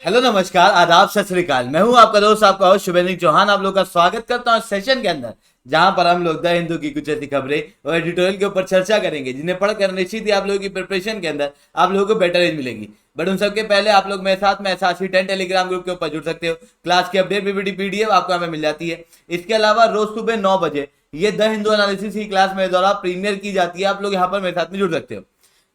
Hello नमस्कार आदाब सत श्री अकाल। मैं हूं आपका दोस्त आपका होस्ट शुभेंद्र चौहान। आप लोग का स्वागत करता हूं सेशन के अंदर, जहां पर हम लोग द हिंदू की कुछ ऐसी खबरें और एडिटोरियल के ऊपर चर्चा करेंगे जिन्हें पढ़कर निश्चित ही आप लोगों की प्रिपरेशन के अंदर आप लोगों को बेटर एज मिलेगी। बट उन सबके पहले आप लोग मेरे साथ में एसआरसी 10 टेलीग्राम ग्रुप के ऊपर जुड़ सकते हो। क्लास की अपडेट पीपीटी पीडीएफ आपको हमें मिल जाती है। इसके अलावा रोज सुबह 9 बजे ये द हिंदू एनालिसिस की क्लास मेरे द्वारा प्रीमियर की जाती है। आप लोग यहाँ पर मेरे साथ में जुड़ सकते हो।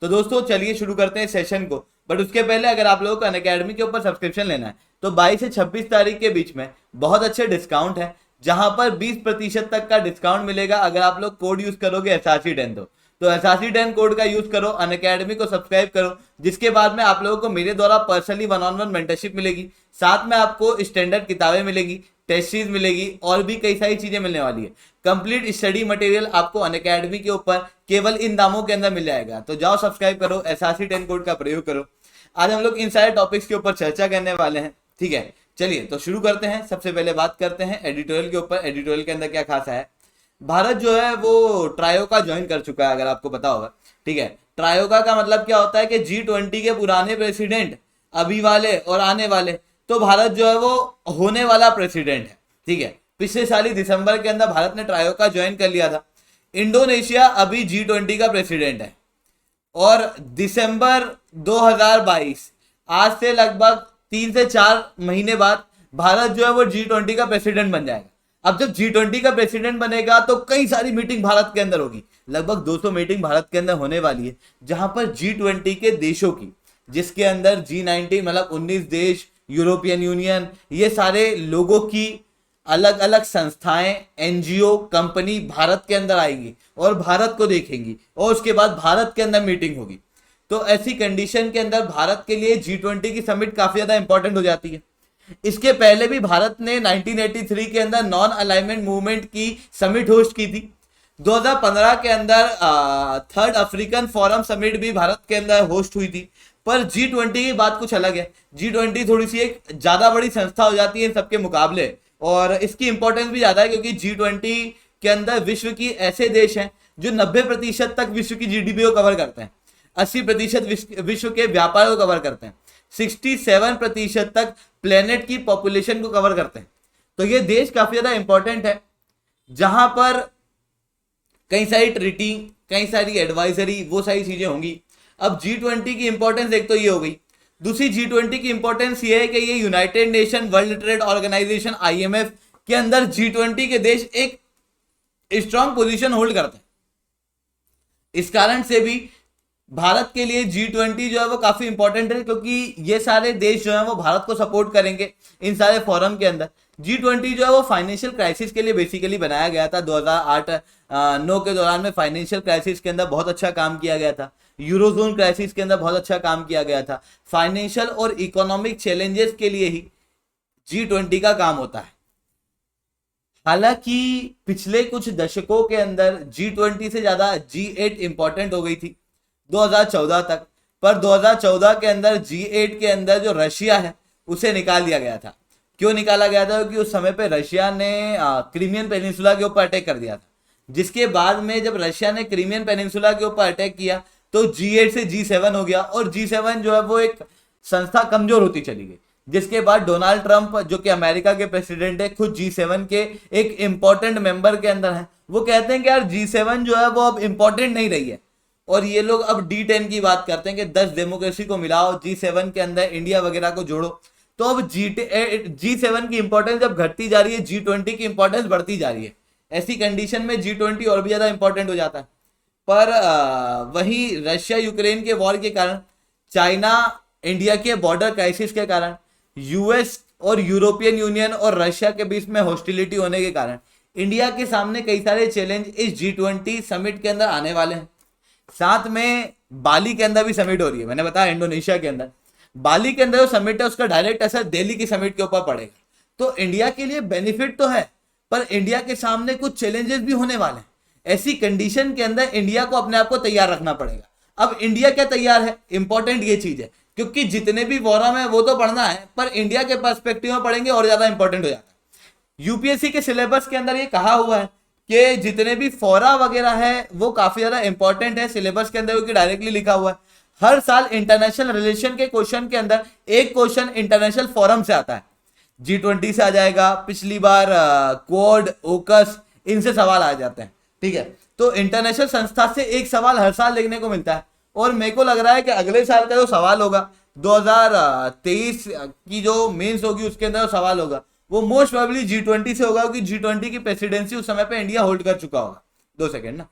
तो दोस्तों चलिए शुरू करते हैं सेशन को। बट उसके पहले अगर आप लोगों को अनअकैडमी के ऊपर सब्सक्रिप्शन लेना है तो 22 से 26 तारीख के बीच में बहुत अच्छे डिस्काउंट है, जहां पर 20% तक का डिस्काउंट मिलेगा अगर आप लोग कोड यूज करोगे एसआरसी 10। तो एसआरसी 10 कोड का यूज करो, अनअकैडमी को सब्सक्राइब करो, जिसके बाद में आप लोगों को मेरे द्वारा पर्सनली 1-on-1 मेंटरशिप मिलेगी। साथ में आपको स्टैंडर्ड किताबें मिलेगी, टेस्ट सीरीज मिलेगी और भी कई सारी चीजें मिलने वाली है। कंप्लीट स्टडी मटेरियल आपको अनअकैडमी के ऊपर केवल इन दामों के अंदर मिल जाएगा। तो जाओ सब्सक्राइब करो, एसआरसी 10 कोड का प्रयोग करो। आज हम लोग इन सारे टॉपिक्स के ऊपर चर्चा करने वाले हैं, ठीक है। चलिए तो शुरू करते हैं। सबसे पहले बात करते हैं एडिटोरियल के ऊपर। एडिटोरियल के अंदर क्या खासा है। भारत जो है वो ट्रायोका ज्वाइन कर चुका है, अगर आपको पता होगा, ठीक है। ट्रायोका का मतलब क्या होता है कि G20 के पुराने प्रेसिडेंट, अभी वाले और आने वाले, तो भारत जो है वो होने वाला प्रेसिडेंट है, ठीक है। पिछले साल ही दिसंबर के अंदर भारत ने ट्रायोका ज्वाइन कर लिया था। इंडोनेशिया अभी G20 का प्रेसिडेंट है और दिसंबर 2022, आज से लगभग 3 से 4 महीने बाद भारत जो है वो G20 का प्रेसिडेंट बन जाएगा। अब जब G20 का प्रेसिडेंट बनेगा तो कई सारी मीटिंग भारत के अंदर होगी। लगभग 200 मीटिंग भारत के अंदर होने वाली है, जहां पर G20 के देशों की, जिसके अंदर G19 मतलब 19 देश, यूरोपियन यूनियन, ये सारे लोगों की अलग अलग संस्थाएं, एनजीओ, कंपनी भारत के अंदर आएंगी और भारत को देखेंगी और उसके बाद भारत के अंदर मीटिंग होगी। तो ऐसी कंडीशन के अंदर भारत के लिए G20 की समिट काफी ज्यादा इंपॉर्टेंट हो जाती है। इसके पहले भी भारत ने 1983 के अंदर नॉन अलाइनमेंट मूवमेंट की समिट होस्ट की थी। 2015 के अंदर थर्ड अफ्रीकन फोरम समिट भी भारत के अंदर होस्ट हुई थी। पर G20 की बात कुछ अलग है। G20 थोड़ी सी एक ज्यादा बड़ी संस्था हो जाती है इन सबके मुकाबले, और इसकी इंपॉर्टेंस भी ज्यादा है क्योंकि G20 के अंदर विश्व की ऐसे देश हैं जो 90% तक विश्व की जीडीपी को कवर करते हैं, 80% विश्व के व्यापार को कवर करते हैं, 67% तक प्लेनेट की पॉपुलेशन को कवर करते हैं। तो ये देश काफी ज्यादा इंपॉर्टेंट है, जहां पर कई सारी ट्रीटी, कई सारी एडवाइजरी, वो सारी चीजें होंगी। अब G20 की इंपॉर्टेंस एक तो ये हो गई। दूसरी G20 की इंपॉर्टेंस ये है कि ये United Nation, World Trade Organisation IMF के अंदर G20 के देश एक स्ट्रॉन्ग पोजीशन होल्ड करते हैं। इस कारण से भी भारत के लिए G20 जो है वो काफी इंपॉर्टेंट है, क्योंकि ये सारे देश जो है वो भारत को सपोर्ट करेंगे इन सारे फोरम के अंदर। G20 जो है वो फाइनेंशियल क्राइसिस के लिए बेसिकली बनाया गया था। 2008-9 के दौरान में फाइनेंशियल क्राइसिस के अंदर बहुत अच्छा काम किया गया था। यूरोजोन क्राइसिस के अंदर बहुत अच्छा काम किया गया था। फाइनेंशियल और इकोनॉमिक चैलेंजेस के लिए ही G20 का काम होता है। हालांकि पिछले कुछ दशकों के अंदर G20 से ज्यादा G8 इंपॉर्टेंट हो गई थी 2014 तक। पर 2014 के अंदर G8 के अंदर जो रशिया है उसे निकाल दिया गया था। क्यों निकाला गया था? क्योंकि उस समय पे रशिया ने क्रीमियन पेनिनसुला के ऊपर अटैक कर दिया था। जिसके बाद में जब रशिया ने क्रीमियन पेनिनसुला के ऊपर अटैक किया तो G8 से G7 हो गया, और G7 जो है वो एक संस्था कमजोर होती चली गई। जिसके बाद डोनाल्ड ट्रंप, जो कि अमेरिका के प्रेसिडेंट है, खुद G7 के एक इंपॉर्टेंट मेंबर के अंदर है, वो कहते हैं कि यार G7 जो है वो अब इंपॉर्टेंट नहीं रही है, और ये लोग अब D10 की बात करते हैं कि 10 डेमोक्रेसी को मिलाओ, G7 के अंदर इंडिया वगैरह को जोड़ो। तो अब G7 की इंपॉर्टेंस जब घटती जा रही है, G20 की इंपॉर्टेंस बढ़ती जा रही है। ऐसी कंडीशन में G20 और भी ज्यादा इंपॉर्टेंट हो जाता है। पर वहीं रशिया यूक्रेन के वॉर के कारण, चाइना इंडिया के बॉर्डर क्राइसिस के कारण, यूएस और यूरोपियन यूनियन और रशिया के बीच में हॉस्टिलिटी होने के कारण इंडिया के सामने कई सारे चैलेंज इस G20 समिट के अंदर आने वाले हैं। साथ में बाली के अंदर भी समिट हो रही है। मैंने बताया इंडोनेशिया के अंदर, बाली के अंदर जो समिट है उसका डायरेक्ट असर दिल्ली की समिट के ऊपर पड़ेगा। तो इंडिया के लिए बेनिफिट तो है, पर इंडिया के सामने कुछ चैलेंजेस भी होने वाले हैं। ऐसी कंडीशन के अंदर इंडिया को अपने आप को तैयार रखना पड़ेगा। अब इंडिया क्या तैयार है, इंपॉर्टेंट ये चीज है, क्योंकि जितने भी फोरम है वो तो पढ़ना है, पर इंडिया के पर्सपेक्टिव में पढ़ेंगे और ज्यादा इंपॉर्टेंट हो जाता है। यूपीएससी के सिलेबस के अंदर ये कहा हुआ है कि जितने भी फोरा वगैरह है वो काफी ज्यादा इंपॉर्टेंट है सिलेबस के अंदर, क्योंकि डायरेक्टली लिखा हुआ है। हर साल इंटरनेशनल रिलेशन के क्वेश्चन के अंदर एक क्वेश्चन इंटरनेशनल फोरम से आता है। G20 से आ जाएगा, पिछली बार क्वाड, ओकस, इनसे सवाल आ जाते हैं। ठीक है, तो इंटरनेशनल संस्था से एक सवाल हर साल देखने को मिलता है। और मेरे को लग रहा है कि अगले साल का जो सवाल होगा 2023 की जो मेंस होगी उसके अंदर सवाल होगा वो मोस्ट प्रोबेबली G20 से होगा, क्योंकि G20 की प्रेसिडेंसी उस समय पे इंडिया होल्ड कर चुका होगा। 2 सेकेंड ना।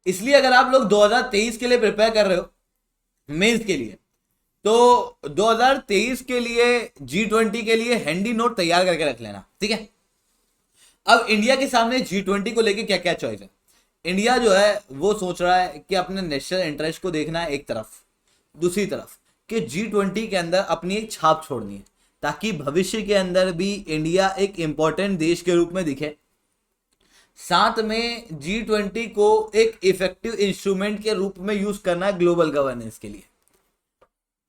इसलिए अगर आप लोग 2023 के लिए प्रिपेयर कर रहे हो मेंस के लिए, तो 2023 के लिए G20 के लिए हैंडी नोट तैयार करके रख लेना। ठीक है, अब इंडिया के सामने G20 को लेके क्या क्या चॉइस है। इंडिया जो है वो सोच रहा है कि अपने नेशनल इंटरेस्ट को देखना है एक तरफ, दूसरी तरफ कि G20 के अंदर अपनी एक छाप छोड़नी है, ताकि भविष्य के अंदर भी इंडिया एक इंपॉर्टेंट देश के रूप में दिखे। साथ में G20 को एक इफेक्टिव इंस्ट्रूमेंट के रूप में यूज करना है ग्लोबल गवर्नेंस के लिए।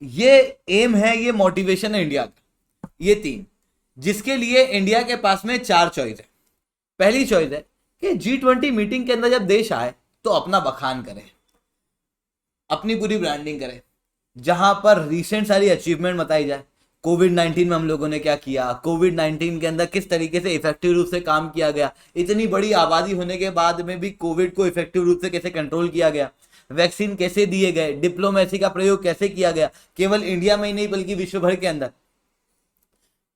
ये एम है, ये मोटिवेशन है इंडिया का। ये 3, जिसके लिए इंडिया के पास में 4 चॉइस है। पहली चॉइस है कि G20 मीटिंग के अंदर जब देश आए तो अपना बखान करे, अपनी पूरी ब्रांडिंग करे, जहां पर रिसेंट सारी अचीवमेंट बताई जाए। कोविड-19 में हम लोगों ने क्या किया, कोविड-19 के अंदर किस तरीके से इफेक्टिव रूप से काम किया गया, इतनी बड़ी आबादी होने के बाद में भी कोविड को इफेक्टिव रूप से कैसे कंट्रोल किया गया, वैक्सीन कैसे दिए गए, डिप्लोमेसी का प्रयोग कैसे किया गया, केवल इंडिया में ही नहीं बल्कि विश्व भर के अंदर।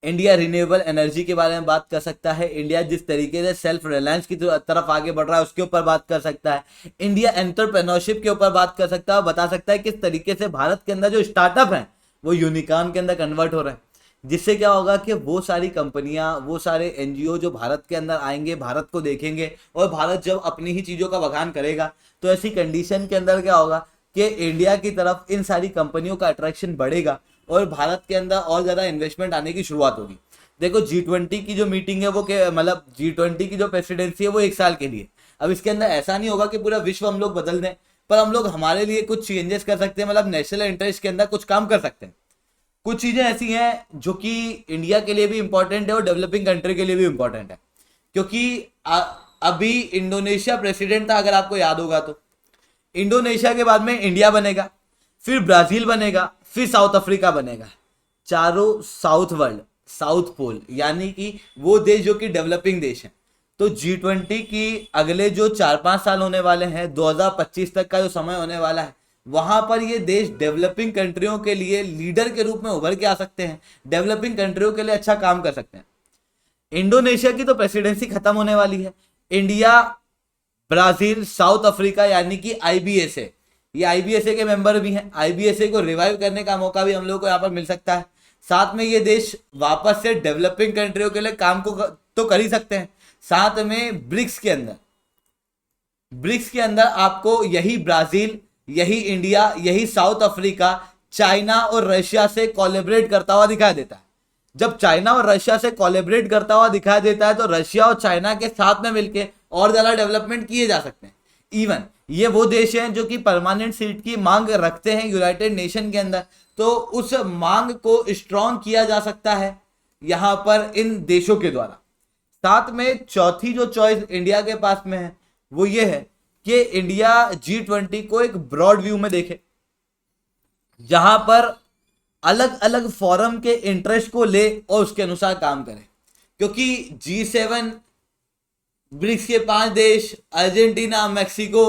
इंडिया रिन्यूएबल एनर्जी के बारे में बात कर सकता है, इंडिया जिस तरीके से सेल्फ रिलायंस की तरफ आगे बढ़ रहा है उसके ऊपर बात कर सकता है, इंडिया एंटरप्रेन्योरशिप के ऊपर बात कर सकता है, बता सकता है किस तरीके से भारत के अंदर जो स्टार्टअप हैं वो यूनिकॉर्न के अंदर कन्वर्ट हो रहे हैं। जिससे क्या होगा कि वो सारी कंपनियां, वो सारे एनजीओ जो भारत के अंदर आएंगे, भारत को देखेंगे, और भारत जब अपनी ही चीज़ों का बखान करेगा तो ऐसी कंडीशन के अंदर क्या होगा कि इंडिया की तरफ इन सारी कंपनियों का अट्रैक्शन बढ़ेगा और भारत के अंदर और ज़्यादा इन्वेस्टमेंट आने की शुरुआत होगी। देखो G20 की जो मीटिंग है वो मतलब G20 की जो प्रेसिडेंसी है वो 1 साल के लिए। अब इसके अंदर ऐसा नहीं होगा कि पूरा विश्व हम लोग बदल दें, पर हम लोग हमारे लिए कुछ चेंजेस कर सकते हैं, मतलब नेशनल इंटरेस्ट के अंदर कुछ काम कर सकते हैं। कुछ चीज़ें ऐसी हैं जो कि इंडिया के लिए भी इंपॉर्टेंट है और डेवलपिंग कंट्री के लिए भी इंपॉर्टेंट है। क्योंकि अभी इंडोनेशिया प्रेसिडेंट था, अगर आपको याद होगा तो। इंडोनेशिया के बाद में इंडिया बनेगा, फिर ब्राजील बनेगा, फिर साउथ अफ्रीका बनेगा। चारों साउथ वर्ल्ड, साउथ पोल, यानी कि वो देश जो कि डेवलपिंग देश है। तो G20 की अगले जो 4-5 साल होने वाले हैं, 2025 तक का जो समय होने वाला है, वहां पर ये देश डेवलपिंग कंट्रियों के लिए लीडर के रूप में उभर के आ सकते हैं, डेवलपिंग कंट्रियों के लिए अच्छा काम कर सकते हैं। इंडोनेशिया की तो प्रेसिडेंसी खत्म होने वाली है। इंडिया, ब्राजील, साउथ अफ्रीका, यानी कि IBSA, ये IBSA के मेंबर भी हैं। IBSA को रिवाइव करने का मौका भी हम लोग को यहाँ पर मिल सकता है। साथ में ये देश वापस से डेवलपिंग कंट्रियों के लिए काम को तो कर ही सकते हैं। साथ में ब्रिक्स के अंदर आपको यही ब्राजील, यही इंडिया, यही साउथ अफ्रीका, चाइना और रशिया से कोलैबोरेट करता हुआ दिखाई देता है। जब चाइना और रशिया से कोलैबोरेट करता हुआ दिखाई देता है तो रशिया और चाइना के साथ में मिलकर और ज्यादा डेवलपमेंट किए जा सकते हैं। इवन ये वो देश हैं जो कि परमानेंट सीट की मांग रखते हैं यूनाइटेड नेशन के अंदर, तो उस मांग को स्ट्रॉन्ग किया जा सकता है यहां पर इन देशों के द्वारा। साथ में चौथी जो चॉइस इंडिया के पास में है वो ये है कि इंडिया G20 को एक ब्रॉड व्यू में देखे, जहां पर अलग अलग फोरम के इंटरेस्ट को ले और उसके अनुसार काम करे। क्योंकि G7, ब्रिक्स के 5 देश, Argentina, Mexico,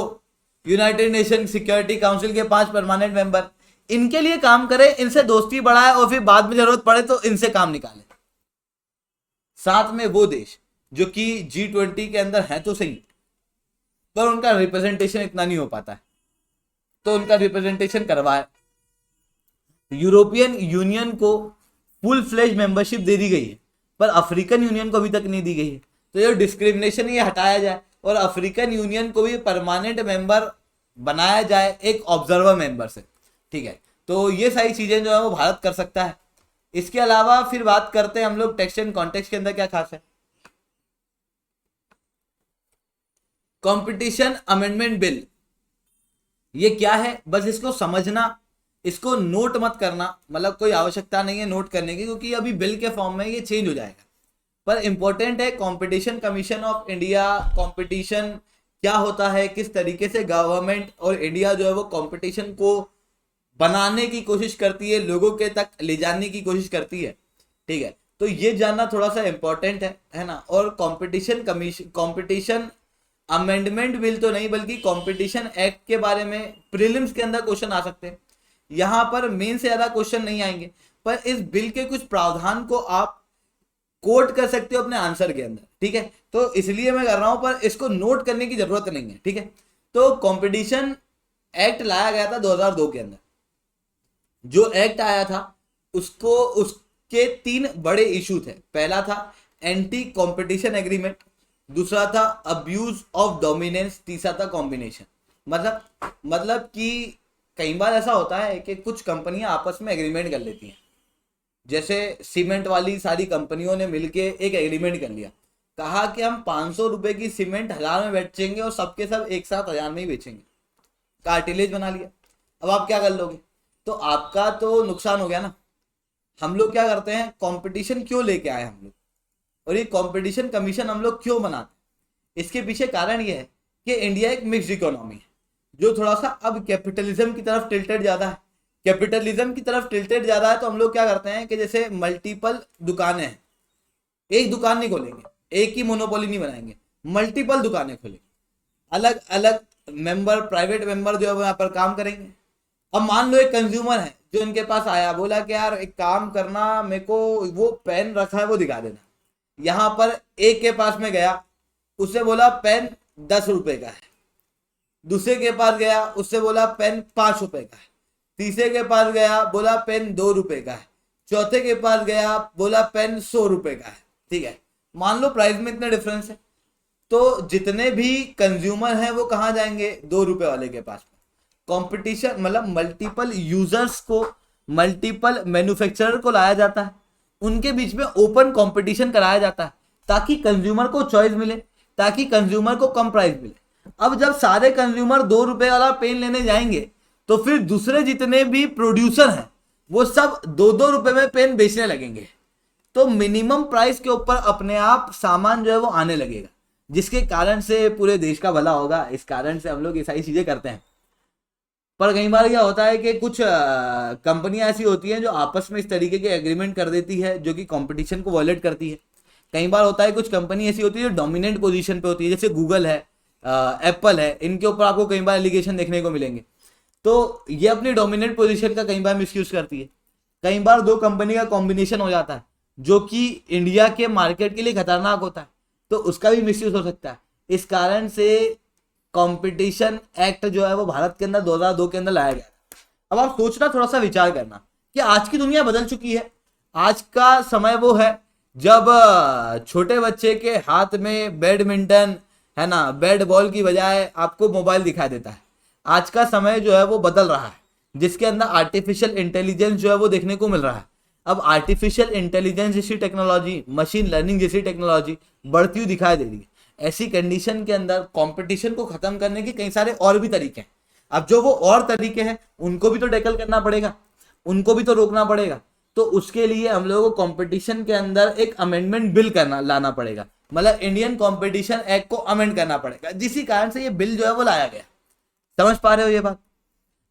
United nation security council के 5 परमानेंट मेंबर, इनके लिए काम करे, इनसे दोस्ती बढ़ाए और फिर बाद में जरूरत पड़े तो इनसे काम निकाले। साथ में वो देश जो कि G20 के अंदर है तो सही, पर उनका रिप्रेजेंटेशन इतना नहीं हो पाता है, तो उनका रिप्रेजेंटेशन करवाए। यूरोपियन यूनियन को फुल फ्लेज मेंबरशिप दे दी गई है, पर अफ्रीकन यूनियन को अभी तक नहीं दी गई है। तो ये डिस्क्रिमिनेशन ये हटाया जाए और अफ्रीकन यूनियन को भी परमानेंट मेंबर बनाया जाए एक ऑब्जर्वर मेंबर से। ठीक है, तो ये सारी चीजें जो है वो भारत कर सकता है। इसके अलावा फिर बात करते हैं हम लोग टेक्स्ट एंड कॉन्टेक्स्ट के अंदर क्या खास है। कंपटीशन अमेंडमेंट बिल, ये क्या है, बस इसको समझना इसको नोट मत करना, मतलब कोई आवश्यकता नहीं है नोट करने की, क्योंकि अभी बिल के फॉर्म में ये चेंज हो जाएगा। पर इंपॉर्टेंट है competition commission of India, competition क्या होता है, किस तरीके से गवर्नमेंट और इंडिया जो है वो कंपटीशन को बनाने की कोशिश करती है, लोगों के तक ले जाने की कोशिश करती है। ठीक है, तो ये जानना थोड़ा सा इंपॉर्टेंट है ना। और competition commission, competition amendment bill तो नहीं बल्कि कंपटीशन एक्ट के बारे में प्रीलिम्स के अंदर क्वेश्चन आ सकते हैं। यहाँ पर मेन से ज्यादा क्वेश्चन नहीं आएंगे, पर इस बिल के कुछ प्रावधान को आप कोट कर सकते हो अपने आंसर के अंदर। ठीक है, तो इसलिए मैं कर रहा हूं, पर इसको नोट करने की जरूरत नहीं है। ठीक है, तो कंपटीशन एक्ट लाया गया था 2002 के अंदर। जो एक्ट आया था उसको, उसके 3 बड़े इशू थे। पहला था एंटी कंपटीशन एग्रीमेंट, दूसरा था अब्यूज ऑफ डोमिनेंस, तीसरा था कॉम्बिनेशन। मतलब कि कई बार ऐसा होता है कि कुछ कंपनियां आपस में एग्रीमेंट कर लेती हैं। जैसे सीमेंट वाली सारी कंपनियों ने मिलके एक एग्रीमेंट कर लिया, कहा कि हम 500 रुपए की सीमेंट 1000 में बेचेंगे और सबके सब एक साथ 1000 में ही बेचेंगे। कार्टिलेज बना लिया। अब आप क्या कर लोगे? तो आपका तो नुकसान हो गया ना। हम लोग क्या करते हैं, कंपटीशन क्यों लेके आए हम लोग, और ये कंपटीशन कमीशन हम लोग क्यों बनाते? इसके पीछे कारण ये है कि इंडिया एक मिक्स्ड इकोनॉमी है, जो थोड़ा सा अब कैपिटलिज्म की तरफ टिल्टेड ज्यादा है। कैपिटलिज्म की तरफ टिल्टेड ज्यादा है, तो हम लोग क्या करते हैं कि जैसे मल्टीपल दुकानें हैं, एक दुकान नहीं खोलेंगे, एक ही मोनोपोली नहीं बनाएंगे, मल्टीपल दुकानें खोलेंगे, अलग अलग मेंबर, प्राइवेट मेंबर जो है वो यहाँ पर काम करेंगे। अब मान लो एक कंज्यूमर है जो इनके पास आया, बोला कि यार एक काम करना, मेरे को वो पेन रखा है वो दिखा देना। यहाँ पर एक के पास में गया, उससे बोला पेन 10 रुपए का है। दूसरे के पास गया, उससे बोला पेन 5 रुपए का है। तीसरे के पास गया, बोला पेन 2 रुपए का है। चौथे के पास गया, बोला पेन 100 रुपए का है। ठीक है, मान लो प्राइस में इतने डिफरेंस है, तो जितने भी कंज्यूमर हैं वो कहाँ जाएंगे? 2 रुपए वाले के पास। कंपटीशन मतलब मल्टीपल यूजर्स को, मल्टीपल मैन्युफैक्चरर को लाया जाता है, उनके बीच में ओपन कंपटीशन कराया जाता है, ताकि कंज्यूमर को चॉइस मिले, ताकि कंज्यूमर को कम प्राइस मिले। अब जब सारे कंज्यूमर 2 रुपए वाला पेन लेने जाएंगे, तो फिर दूसरे जितने भी प्रोड्यूसर हैं वो सब 2-2 रुपए में पेन बेचने लगेंगे। तो मिनिमम प्राइस के ऊपर अपने आप सामान जो है वो आने लगेगा, जिसके कारण से पूरे देश का भला होगा। इस कारण से हम लोग ये सारी चीजें करते हैं। पर कई बार क्या होता है कि कुछ कंपनियां ऐसी होती हैं जो आपस में इस तरीके के एग्रीमेंट कर देती है, जो कि कंपटीशन को वॉयलेट करती है। कई बार होता है कुछ कंपनी ऐसी होती है जो डोमिनेंट पोजीशन पे होती है, जैसे गूगल है, एप्पल है, इनके ऊपर आपको कई बार एलिगेशन देखने को मिलेंगे। तो ये अपनी डोमिनेंट पोजीशन का कई बार मिसयूज करती है। कई बार 2 कंपनी का कॉम्बिनेशन हो जाता है, जो कि इंडिया के मार्केट के लिए खतरनाक होता है, तो उसका भी मिसयूज हो सकता है। इस कारण से कंपटीशन एक्ट जो है वो भारत के अंदर 2002 के अंदर लाया गया। अब आप सोचना, थोड़ा सा विचार करना कि आज की दुनिया बदल चुकी है। आज का समय वो है जब छोटे बच्चे के हाथ में बैडमिंटन है ना, बैट बॉल की बजाय आपको मोबाइल दिखाई देता है। आज का समय जो है वो बदल रहा है, जिसके अंदर आर्टिफिशियल इंटेलिजेंस जो है वो देखने को मिल रहा है। अब आर्टिफिशियल इंटेलिजेंस जैसी टेक्नोलॉजी, मशीन लर्निंग जैसी टेक्नोलॉजी बढ़ती हुई दिखाई दे रही है। ऐसी कंडीशन के अंदर कंपटीशन को खत्म करने के कई सारे और भी तरीके हैं। अब जो वो और तरीके हैं उनको भी तो टैकल करना पड़ेगा, उनको भी तो रोकना पड़ेगा। तो उसके लिए हम लोगों को कंपटीशन के अंदर एक अमेंडमेंट बिल लाना पड़ेगा, मतलब इंडियन कंपटीशन एक्ट को अमेंड करना पड़ेगा, जिसी कारण से ये बिल जो है वो लाया गया। समझ पा रहे हो ये बात?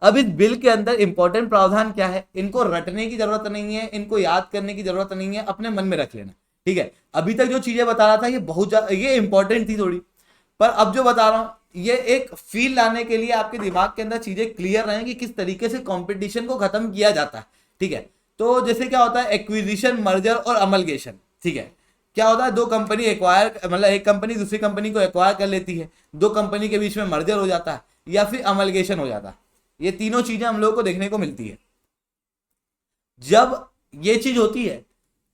अब इस बिल के अंदर इंपॉर्टेंट प्रावधान क्या है, इनको रटने की जरूरत नहीं है, इनको याद करने की जरूरत नहीं है, अपने मन में रख लेना। ठीक है, अभी तक जो चीजें बता रहा था ये बहुत ये इंपॉर्टेंट थी थोड़ी, पर अब जो बता रहा हूं ये एक फील लाने के लिए आपके दिमाग के अंदर चीजें क्लियर रहें कि किस तरीके से कंपटीशन को खत्म किया जाता है। ठीक है, तो जैसे क्या होता है, एक्विजिशन, मर्जर और अमलगेशन। ठीक है, क्या होता है, 2 कंपनी एक्वायर, मतलब एक कंपनी दूसरी कंपनी को एक्वायर कर लेती है, 2 कंपनी के बीच में मर्जर हो जाता है या फिर अमलगेशन हो जाता है। ये तीनों चीजें हम लोगों को देखने को मिलती है। जब ये चीज होती है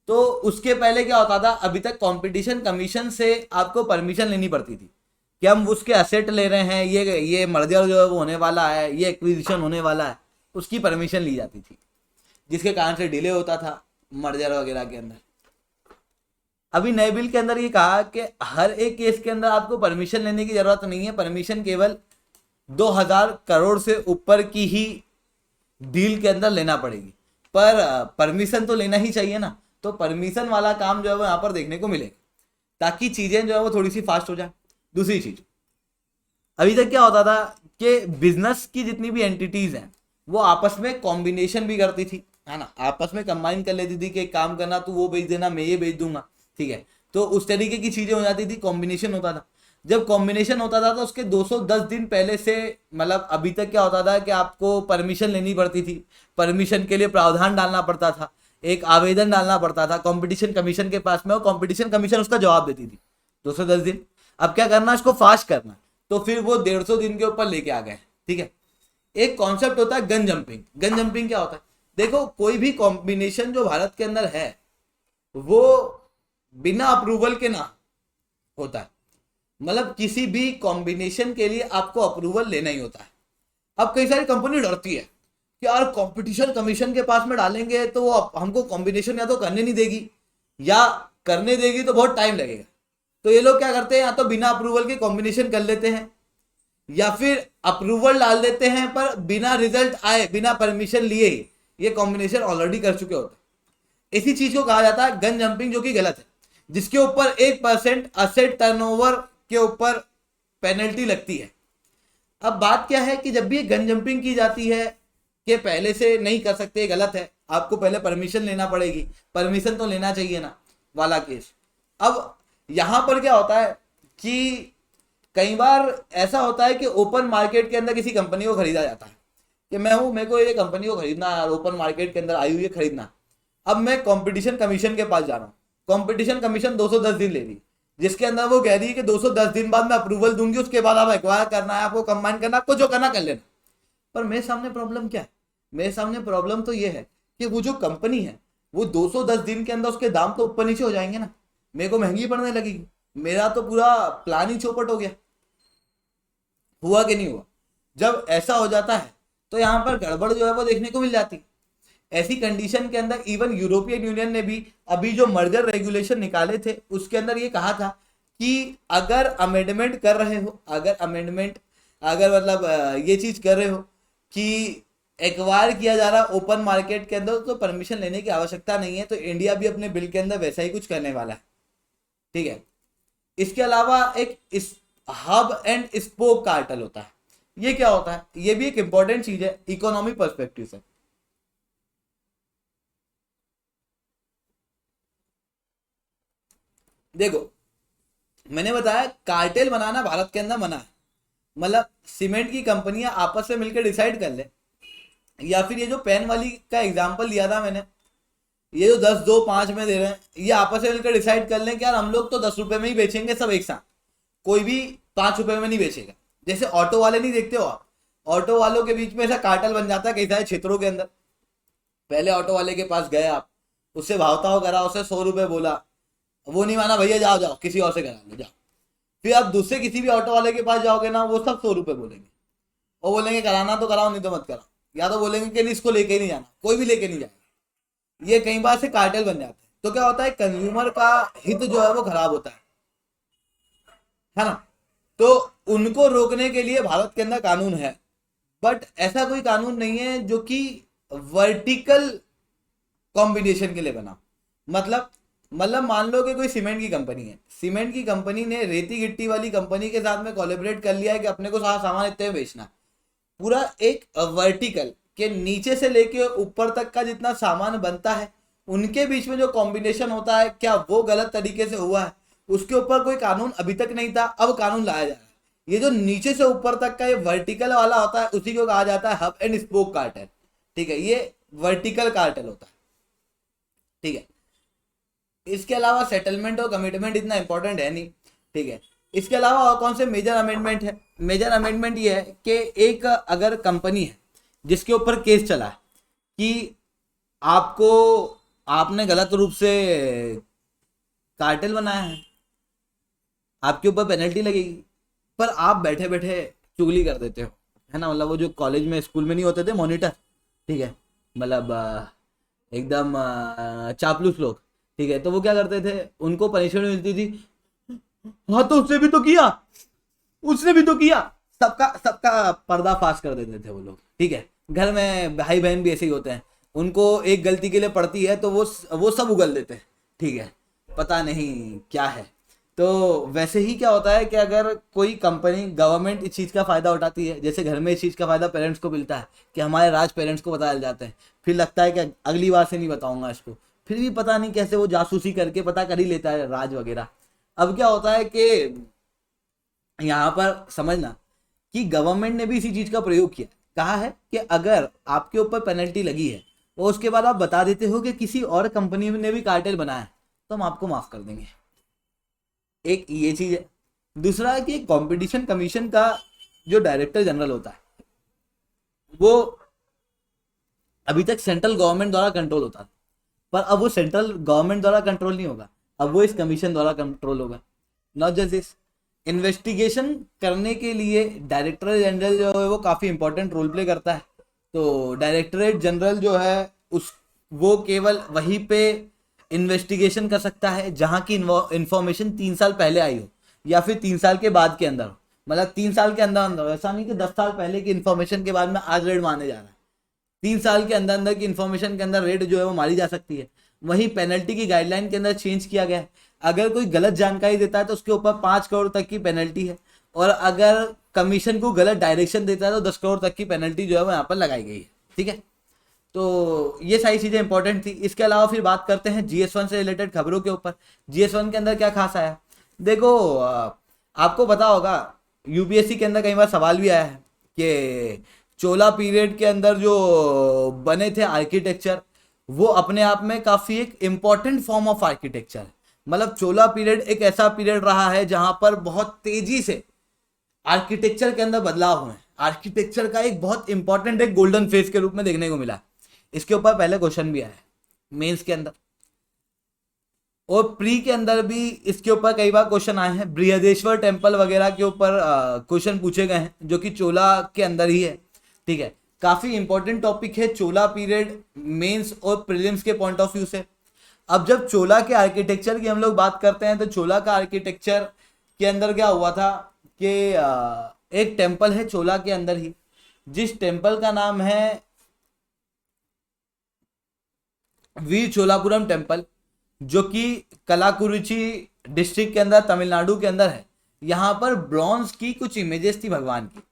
तो उसके पहले क्या होता था, अभी तक कंपटीशन कमीशन से आपको परमिशन लेनी पड़ती थी कि हम उसके असेट ले रहे हैं, ये मर्जर जो है वो होने वाला है, ये एक्विजिशन होने वाला है, उसकी परमिशन ली जाती थी, जिसके कारण से डिले होता था मर्जर वगैरह के अंदर। अभी नए बिल के अंदर ये कहा कि हर एक केस के अंदर आपको परमिशन लेने की जरूरत नहीं है, परमिशन केवल 2000 करोड़ से ऊपर की ही डील के अंदर लेना पड़ेगी, पर परमिशन तो लेना ही चाहिए ना। तो परमिशन वाला काम जो है वो यहाँ पर देखने को मिलेगा, ताकि चीजें जो है वो थोड़ी सी फास्ट हो जाए। दूसरी चीज, अभी तक क्या होता था कि बिजनेस की जितनी भी एंटिटीज हैं वो आपस में कॉम्बिनेशन भी करती थी, है ना, आपस में कंबाइन कर लेती थी कि एक काम करना, तू वो बेच देना, मैं ये बेच दूंगा, ठीक है। तो उस तरीके की चीजें हो जाती थी, कॉम्बिनेशन होता था। जब कॉम्बिनेशन होता था तो उसके 210 दिन पहले से, मतलब अभी तक क्या होता था कि आपको परमिशन लेनी पड़ती थी, परमिशन के लिए प्रावधान डालना पड़ता था, एक आवेदन डालना पड़ता था कंपटीशन कमीशन के पास में, और कंपटीशन कमीशन उसका जवाब देती थी 210 दिन। अब क्या करना, इसको फास्ट करना, तो फिर वो 150 दिन के ऊपर लेके आ गए, ठीक है। एक कॉन्सेप्ट होता है गन जंपिंग। गन जंपिंग क्या होता है, देखो कोई भी कॉम्बिनेशन जो भारत के अंदर है वो बिना अप्रूवल के ना होता है, मतलब किसी भी कॉम्बिनेशन के लिए आपको अप्रूवल लेना ही होता है। अब कई सारी कंपनी डरती है कि यार कंपटीशन कमीशन के पास में डालेंगे तो वो हमको कॉम्बिनेशन या तो करने नहीं देगी, या करने देगी तो बहुत टाइम लगेगा। तो ये लोग क्या करते हैं, या तो बिना अप्रूवल के कॉम्बिनेशन कर लेते हैं, या फिर अप्रूवल डाल देते हैं पर बिना रिजल्ट आए, बिना परमिशन लिए ही ये कॉम्बिनेशन ऑलरेडी कर चुके होते हैं। इसी चीज को कहा जाता है गन जंपिंग, जो कि गलत है, जिसके ऊपर 1% असेट टर्नओवर के ऊपर पेनल्टी लगती है। अब बात क्या है कि जब भी गन जंपिंग की जाती है कि पहले से नहीं कर सकते, गलत है, आपको पहले परमिशन लेना पड़ेगी, परमिशन तो लेना चाहिए ना वाला केस। अब यहां पर क्या होता है कि कई बार ऐसा होता है कि ओपन मार्केट के अंदर किसी कंपनी को खरीदा जाता है कि मैं हूं, मेरे को ये कंपनी को खरीदना है, ओपन मार्केट के अंदर आई हुई है, खरीदना। अब मैं कंपटीशन कमीशन के पास जा रहा हूँ, कंपटीशन कमीशन 210 दिन ले रही, जिसके अंदर वो कह रही है कि 210 दिन बाद मैं अप्रूवल दूंगी, उसके बाद आप एक्वायर करना है, आपको कंबाइन करना, आपको जो करना कर लेना। पर मेरे सामने प्रॉब्लम क्या है, मेरे सामने प्रॉब्लम तो ये है कि वो जो कंपनी है वो 210 दिन के अंदर उसके दाम तो ऊपर नीचे हो जाएंगे ना, मेरे को महंगी पड़ने लगेगी, मेरा तो पूरा प्लान ही चौपट हो गया। हुआ कि नहीं हुआ? जब ऐसा हो जाता है तो यहाँ पर गड़बड़ जो है वो देखने को मिल जाती है। ऐसी कंडीशन के अंदर इवन यूरोपियन यूनियन ने भी अभी जो मर्जर रेगुलेशन निकाले थे उसके अंदर ये कहा था कि अगर अमेंडमेंट कर रहे हो, अगर मतलब ये चीज कर रहे हो कि एक्वायर किया जा रहा है ओपन मार्केट के अंदर, तो परमिशन लेने की आवश्यकता नहीं है। तो इंडिया भी अपने बिल के अंदर वैसा ही कुछ करने वाला है, ठीक है। इसके अलावा एक इस हब एंड स्पोक कार्टेल होता है। ये क्या होता है, ये भी एक इंपॉर्टेंट चीज है इकोनॉमी पर्सपेक्टिव से। देखो मैंने बताया कार्टेल बनाना भारत के अंदर मना है, मतलब सीमेंट की कंपनियां आपस में मिलकर डिसाइड कर ले, या फिर ये जो पेन वाली का एग्जांपल दिया था मैंने, ये जो 10 2 5 में दे रहे हैं, ये आपस में मिलकर डिसाइड कर लें कि यार हम लोग तो 10 रुपए में ही बेचेंगे सब एक साथ, कोई भी 5 रुपए में नहीं बेचेगा। जैसे ऑटो वाले नहीं देखते हो आप, ऑटो वालों के बीच में ऐसा कार्टेल बन जाता है कई सारे क्षेत्रों के अंदर। पहले ऑटो वाले के पास गए आप, उससे भावताव करा, उससे 100 रुपए बोला, वो नहीं माना, भैया जाओ जाओ किसी और से करा लो जाओ। फिर आप दूसरे किसी भी ऑटो वाले के पास जाओगे ना, वो सब 100 रुपए बोलेंगे, और बोलेंगे कराना तो कराओ नहीं तो मत कराओ, या तो बोलेंगे कि नहीं इसको लेके ही नहीं जाना, कोई भी लेके नहीं जाएगा। ये कई बार से कार्टेल बन जाते हैं। तो क्या होता है, कंज्यूमर का हित जो है वो खराब होता है ना। तो उनको रोकने के लिए भारत के अंदर कानून है, बट ऐसा कोई कानून नहीं है जो कि वर्टिकल कॉम्बिनेशन के लिए बना। मतलब मान लो कि कोई सीमेंट की कंपनी है, सीमेंट की कंपनी ने रेती गिट्टी वाली कंपनी के साथ में कोलैबोरेट कर लिया है कि अपने को सारा सामान इतने में बेचना है। पूरा एक वर्टिकल के नीचे से लेके ऊपर तक का जितना सामान बनता है उनके बीच में जो कॉम्बिनेशन होता है, क्या वो गलत तरीके से हुआ है, उसके ऊपर कोई कानून अभी तक नहीं था, अब कानून लाया जा रहा है। ये जो नीचे से ऊपर तक का ये वर्टिकल वाला होता है उसी को कहा जाता है हब एंड स्पोक कार्टेल, ठीक है। ये वर्टिकल कार्टेल होता है, ठीक है। इसके अलावा सेटलमेंट और कमिटमेंट इतना इंपॉर्टेंट है नहीं, ठीक है। इसके अलावा और कौन से मेजर अमेंडमेंट है, मेजर अमेंडमेंट ये है कि एक अगर कंपनी है जिसके ऊपर केस चला है कि आपने गलत रूप से कार्टेल बनाया है, आपके ऊपर पेनल्टी लगेगी, पर आप बैठे बैठे चुगली कर देते हो, है ना। मतलब वो जो कॉलेज में स्कूल में नहीं होते थे मॉनिटर, ठीक है, मतलब एकदम चापलूस लोग, ठीक है। तो वो क्या करते थे, उनको पनिशमेंट मिलती थी, हाँ तो उसने भी तो किया, सबका पर्दाफाश कर देते थे वो लोग, ठीक है। घर में भाई बहन भी ऐसे ही होते हैं, उनको एक गलती के लिए पड़ती है तो वो सब उगल देते हैं, ठीक है, पता नहीं क्या है। तो वैसे ही क्या होता है कि अगर कोई कंपनी गवर्नमेंट इस चीज़ का फ़ायदा उठाती है, जैसे घर में इस चीज़ का फ़ायदा पेरेंट्स को मिलता है कि हमारे राज पेरेंट्स को बता जाते हैं, फिर लगता है कि अगली बार से नहीं बताऊंगा इसको, फिर भी पता नहीं कैसे वो जासूसी करके पता कर ही लेता है राज वगैरह। अब क्या होता है कि यहाँ पर समझना कि गवर्नमेंट ने भी इसी चीज़ का प्रयोग किया, कहा है कि अगर आपके ऊपर पेनल्टी लगी है और उसके बाद आप बता देते हो कि किसी और कंपनी ने भी कार्टेल बनाया है, तो हम आपको माफ़ कर देंगे। एक ये चीज़ है। दूसरा है कि कंपटीशन कमीशन का जो डायरेक्टर जनरल होता है वो अभी तक सेंट्रल गवर्नमेंट द्वारा कंट्रोल होता था, पर अब वो सेंट्रल गवर्नमेंट द्वारा कंट्रोल नहीं होगा, अब वो इस कमीशन द्वारा कंट्रोल होगा। नॉट जस्ट दिस, इन्वेस्टिगेशन करने के लिए डायरेक्टर जनरल जो है वो काफ़ी इंपॉर्टेंट रोल प्ले करता है। तो डायरेक्टरेट जनरल जो है उस वो केवल वहीं पे इन्वेस्टिगेशन कर सकता है जहाँ की इंफॉर्मेशन 3 साल पहले आई हो या फिर 3 साल के बाद के अंदर हो। मतलब 3 साल के अंदर अंदर, ऐसा नहीं कि 10 साल पहले की इन्फॉर्मेशन के बाद में आज रेड मारने जा रहा है। 3 साल के अंदर अंदर की इन्फॉर्मेशन के अंदर रेट जो है वो मारी जा सकती है। वहीं पेनल्टी की गाइडलाइन के अंदर चेंज किया गया है, अगर कोई गलत जानकारी देता है तो उसके ऊपर 5 करोड़ तक की पेनल्टी है, और अगर कमीशन को गलत डायरेक्शन देता है तो 10 करोड़ तक की पेनल्टी जो है वो यहाँ पर लगाई गई है, ठीक है। तो ये सारी चीज़ें इंपॉर्टेंट थी। इसके अलावा फिर बात करते हैं GS1 से रिलेटेड खबरों के ऊपर। GS1 के अंदर क्या खास आया, देखो आपको पता होगा UPSC के अंदर कई बार सवाल भी आया है कि चोला पीरियड के अंदर जो बने थे आर्किटेक्चर वो अपने आप में काफ़ी एक इम्पॉर्टेंट फॉर्म ऑफ आर्किटेक्चर है। मतलब चोला पीरियड एक ऐसा पीरियड रहा है जहां पर बहुत तेजी से आर्किटेक्चर के अंदर बदलाव हुए हैं, आर्किटेक्चर का एक बहुत इंपॉर्टेंट एक गोल्डन फेज के रूप में देखने को मिला। इसके ऊपर पहले क्वेश्चन भी आया है मेंस के अंदर, और प्री के अंदर भी इसके ऊपर कई बार क्वेश्चन आए हैं। बृहदेश्वर टेम्पल वगैरह के ऊपर क्वेश्चन पूछे गए हैं जो कि चोला के अंदर ही है, ठीक है। काफी इंपॉर्टेंट टॉपिक है चोला पीरियड मेंस और प्रीलिम्स के पॉइंट ऑफ व्यू से। अब जब चोला के आर्किटेक्चर की हम लोग बात करते हैं तो चोला का आर्किटेक्चर के अंदर क्या हुआ था कि एक टेम्पल है चोला के अंदर ही, जिस टेम्पल का नाम है वीर चोलापुरम टेम्पल, जो कि कलाकुरुचि डिस्ट्रिक्ट के अंदर तमिलनाडु के अंदर है। यहाँ पर ब्रॉन्ज की कुछ इमेजेस थी भगवान की।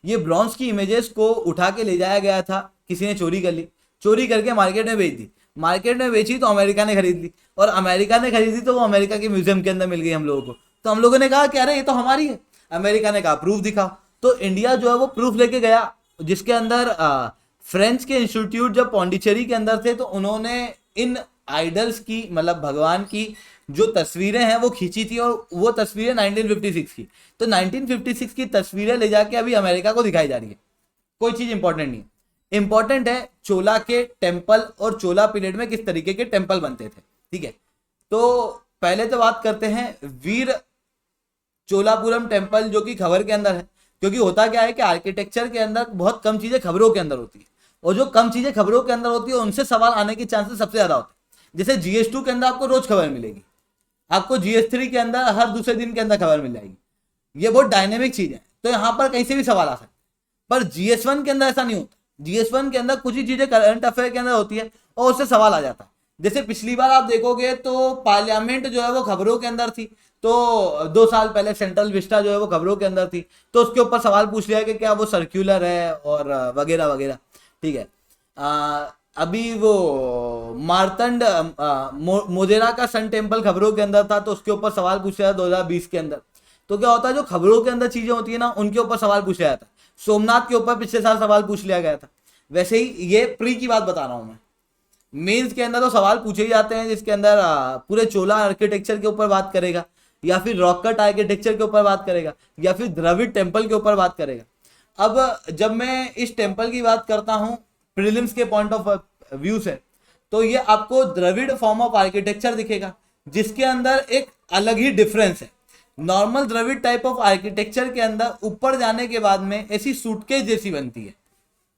ये ब्रॉन्ज की इमेजेस को उठा के ले जाया गया था, किसी ने चोरी कर ली, चोरी करके मार्केट में बेच दी। मार्केट में बेची तो अमेरिका ने खरीद ली, और अमेरिका ने खरीदी तो वो अमेरिका के म्यूजियम के अंदर मिल गई हम लोगों को। तो हम लोगों ने कहा कि अरे ये तो हमारी है। अमेरिका ने कहा प्रूफ दिखाओ, तो इंडिया जो है वो प्रूफ लेके गया, जिसके अंदर फ्रेंच के इंस्टीट्यूट जब पौंडीचेरी के अंदर थे तो उन्होंने इन आइडल्स की, मतलब भगवान की जो तस्वीरें हैं वो खींची थी, और वो तस्वीरें 1956 की। तो 1956 की तस्वीरें ले जाके अभी अमेरिका को दिखाई जा रही है। कोई चीज इंपॉर्टेंट नहीं है, इंपॉर्टेंट है चोला के टेम्पल और चोला पीरियड में किस तरीके के टेम्पल बनते थे, ठीक है। तो पहले तो बात करते हैं वीर चोलापुरम टेम्पल जो कि खबर के अंदर है। क्योंकि होता क्या है कि आर्किटेक्चर के अंदर बहुत कम चीजें खबरों के अंदर होती है, और जो कम चीजें खबरों के अंदर होती है उनसे सवाल आने के चांसेस सबसे ज्यादा होते हैं। जैसे GS2 के अंदर आपको रोज खबर मिलेगी, आपको GS3 के अंदर हर दूसरे दिन के अंदर खबर मिल जाएगी। ये बहुत डायनेमिक चीज है, तो यहाँ पर कहीं से भी सवाल आ सकता है। पर GS1 के अंदर ऐसा नहीं होता। GS1 के अंदर कुछ ही चीजें करंट अफेयर के अंदर होती है और उससे सवाल आ जाता है। जैसे पिछली बार आप देखोगे तो पार्लियामेंट जो है वो खबरों के अंदर थी, तो 2 साल पहले सेंट्रल विस्टा जो है वो खबरों के अंदर थी, तो उसके ऊपर सवाल पूछ लिया कि क्या वो सर्कुलर है और वगैरह वगैरह, ठीक है। अभी वो मार्तंड मोजेरा का सन टेम्पल खबरों के अंदर था, तो उसके ऊपर सवाल पूछ लिया 2020 के अंदर। तो क्या होता है, जो खबरों के अंदर चीजें होती है ना उनके ऊपर सवाल पूछ लिया जाता है। सोमनाथ के ऊपर पिछले साल सवाल पूछ लिया गया था। वैसे ही ये प्री की बात बता रहा हूं मैं। मेंस के अंदर तो सवाल पूछे ही जाते हैं, जिसके अंदर पूरे चोला आर्किटेक्चर के ऊपर बात करेगा, या फिर रॉक कट आर्किटेक्चर के ऊपर बात करेगा, या फिर द्रविड़ टेम्पल के ऊपर बात करेगा। अब जब मैं इस टेम्पल की बात करता हूँ प्रीलिम्स के पॉइंट ऑफ व्यू से, तो ये आपको द्रविड़ फॉर्म ऑफ आर्किटेक्चर दिखेगा, जिसके अंदर एक अलग ही डिफरेंस है। Normal Dravida type of architecture के अंदर ऊपर जाने के बाद में ऐसी सूटकेस जैसी बनती है,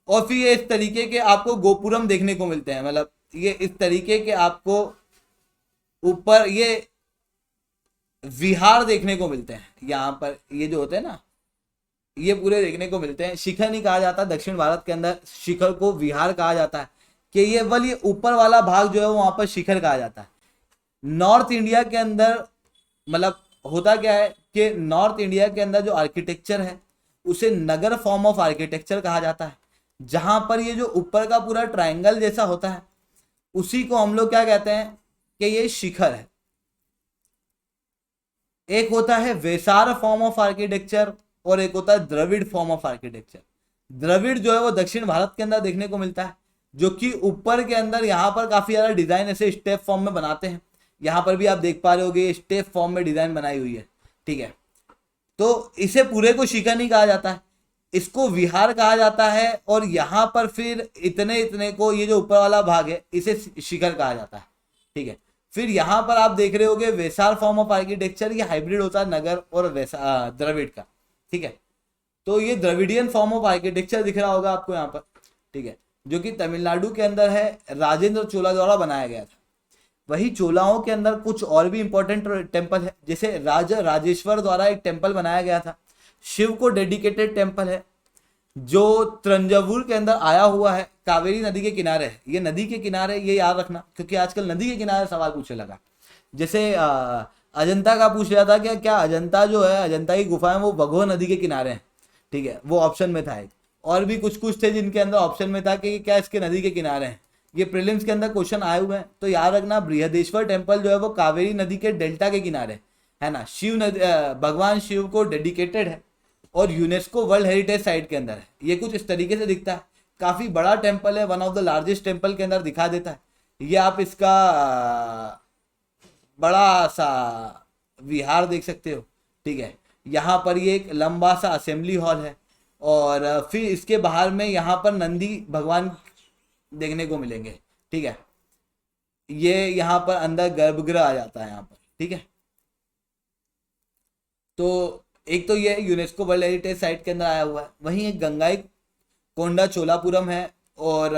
और फिर ये इस तरीके के आपको गोपुरम देखने को मिलते हैं। मतलब ये इस तरीके के आपको ऊपर ये विहार देखने को मिलते हैं। यहाँ पर ये जो होते हैं ना ये पूरे देखने को मिलते हैं। शिखर नहीं कहा जाता दक्षिण भारत के अंदर, शिखर को विहार कहा जाता है कि ये केवल ये ऊपर वाला भाग जो है वहां पर शिखर कहा जाता है। नॉर्थ इंडिया के अंदर मतलब होता क्या है कि नॉर्थ इंडिया के अंदर जो आर्किटेक्चर है उसे नगर फॉर्म ऑफ आर्किटेक्चर कहा जाता है, जहां पर ये जो ऊपर का पूरा ट्रायंगल जैसा होता है उसी को हम लोग क्या कहते हैं कि ये शिखर है। एक होता है वेसार फॉर्म ऑफ आर्किटेक्चर और एक होता है Dravida form of architecture. Dravida जो है वो दक्षिण भारत के अंदर देखने को मिलता है, जो कि ऊपर के अंदर यहाँ पर काफी ज्यादा डिजाइन ऐसे स्टेप फॉर्म में बनाते हैं। यहाँ पर भी आप देख पा रहे होगे स्टेप फॉर्म में डिजाइन बनाई हुई है, ठीक है। तो इसे पूरे को शिखर नहीं कहा जाता है, इसको विहार कहा जाता है। और यहाँ पर फिर इतने इतने को ये जो ऊपर वाला भाग है इसे शिखर कहा जाता है, ठीक है। फिर यहाँ पर आप देख रहे होगे वेसार फॉर्म ऑफ आर्किटेक्चर, ये हाइब्रिड होता है नगर और वैसा द्रविड़ का, ठीक है। तो ये द्रविडियन फॉर्म ऑफ आर्किटेक्चर दिख रहा होगा आपको यहाँ पर, ठीक है, जो कि तमिलनाडु के अंदर है, राजेंद्र चोला द्वारा बनाया गया था। वही चोलाओं के अंदर कुछ और भी इंपॉर्टेंट टेम्पल है, जैसे राजा राजेश्वर द्वारा एक टेम्पल बनाया गया था, शिव को डेडिकेटेड टेम्पल है, जो तंजावुर के अंदर आया हुआ है, कावेरी नदी के किनारे है। ये नदी के किनारे, ये याद रखना, क्योंकि आजकल नदी के किनारे सवाल पूछने लगा। जैसे अजंता का पूछ रहा था कि क्या अजंता जो है, अजंता की गुफाएं वो भगोह नदी के किनारे हैं, ठीक है, वो ऑप्शन में था एक। और भी कुछ कुछ थे जिनके अंदर ऑप्शन में था कि क्या इसके नदी के किनारे हैं। ये प्रीलिम्स के अंदर क्वेश्चन आए हुए हैं, तो याद रखना बृहदेश्वर टेम्पल जो है वो कावेरी नदी के डेल्टा के किनारे है ना, शिव नदी भगवान शिव को डेडिकेटेड है और यूनेस्को वर्ल्ड हेरिटेज साइट के अंदर है। ये कुछ इस तरीके से दिखता है, काफी बड़ा टेम्पल है, one of the largest temple के अंदर दिखा देता है। ये आप इसका बड़ा सा विहार देख सकते हो, ठीक है। यहाँ पर ये एक लंबा सा असेंबली हॉल है और फिर इसके बाहर में यहाँ पर नंदी भगवान देखने को मिलेंगे, ठीक है। ये यहाँ पर अंदर गर्भगृह आ जाता है यहाँ पर, ठीक है। तो एक तो ये यूनेस्को वर्ल्ड हेरिटेज साइट के अंदर आया हुआ है। वहीं एक गंगाई कोंडा चोलापुरम है, और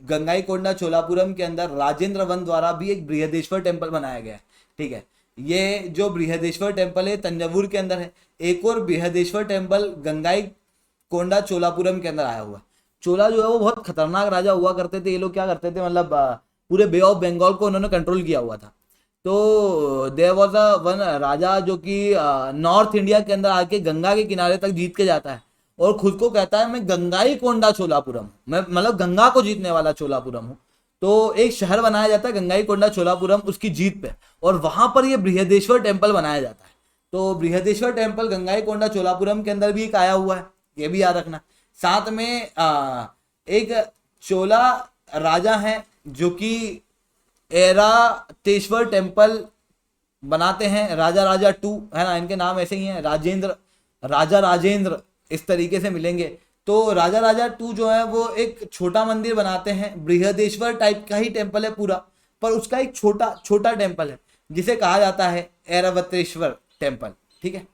गंगाई कोंडा चोलापुरम के अंदर राजेंद्र वन द्वारा भी एक बृहदेश्वर टेम्पल बनाया गया है, ठीक है। ये जो बृहदेश्वर टेम्पल है तंजावुर के अंदर है। एक और बृहदेश्वर टेम्पल गंगाई कोंडा चोलापुरम के अंदर आया हुआ है। चोला जो है वो बहुत खतरनाक राजा हुआ करते थे। ये लोग क्या करते थे, मतलब पूरे बे ऑफ बंगाल को उन्होंने कंट्रोल किया हुआ था। तो देयर वाज अ वन राजा जो कि नॉर्थ इंडिया के अंदर आके गंगा के किनारे तक जीत के जाता है और खुद को कहता है मैं गंगाई कोंडा चोलापुरम, मैं मतलब गंगा को जीतने वाला चोलापुरम हूँ। तो एक शहर बनाया जाता है गंगाई कोंडा चोलापुरम उसकी जीत पे, और वहां पर ये बृहदेश्वर टेम्पल बनाया जाता है। तो बृहदेश्वर टेम्पल गंगाई कोंडा चोलापुरम के अंदर भी एक आया हुआ है, ये भी याद रखना। साथ में एक चोला राजा है जो कि एरातेश्वर टेम्पल बनाते हैं, राजा राजा टू है ना, इनके नाम ऐसे ही हैं, राजेंद्र, राजा राजेंद्र, इस तरीके से मिलेंगे। तो राजा राजा टू जो है वो एक छोटा मंदिर बनाते हैं, बृहदेश्वर टाइप का ही टेम्पल है पूरा, पर उसका एक छोटा छोटा टेम्पल है जिसे कहा जाता है ऐरावतेश्वर टेम्पल, ठीक है,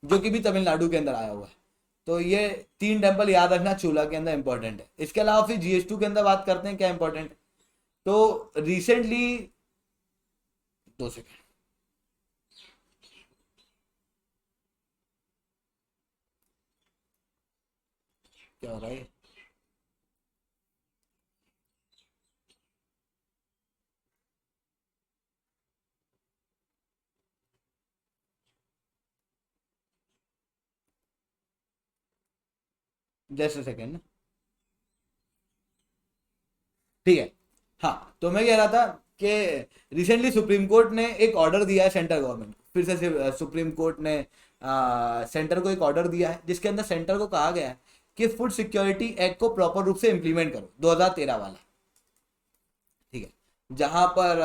जो कि भी तमिलनाडु के अंदर आया हुआ है। तो ये 3 टेम्पल याद रखना चोला के अंदर इंपॉर्टेंट है। इसके अलावा फिर GS2 के अंदर बात करते हैं क्या इंपॉर्टेंट है। तो रिसेंटली 2 सेकेंड, क्या हो रहा है, जस्ट सेकेंड, ठीक है। हाँ, तो मैं कह रहा था कि रिसेंटली सुप्रीम कोर्ट ने एक ऑर्डर दिया है सेंट्रल गवर्नमेंट को। फिर से सुप्रीम कोर्ट ने सेंटर को एक ऑर्डर दिया है जिसके अंदर सेंटर को कहा गया है कि फूड सिक्योरिटी एक्ट को प्रॉपर रूप से इम्प्लीमेंट करो, 2013 वाला, ठीक है, जहां पर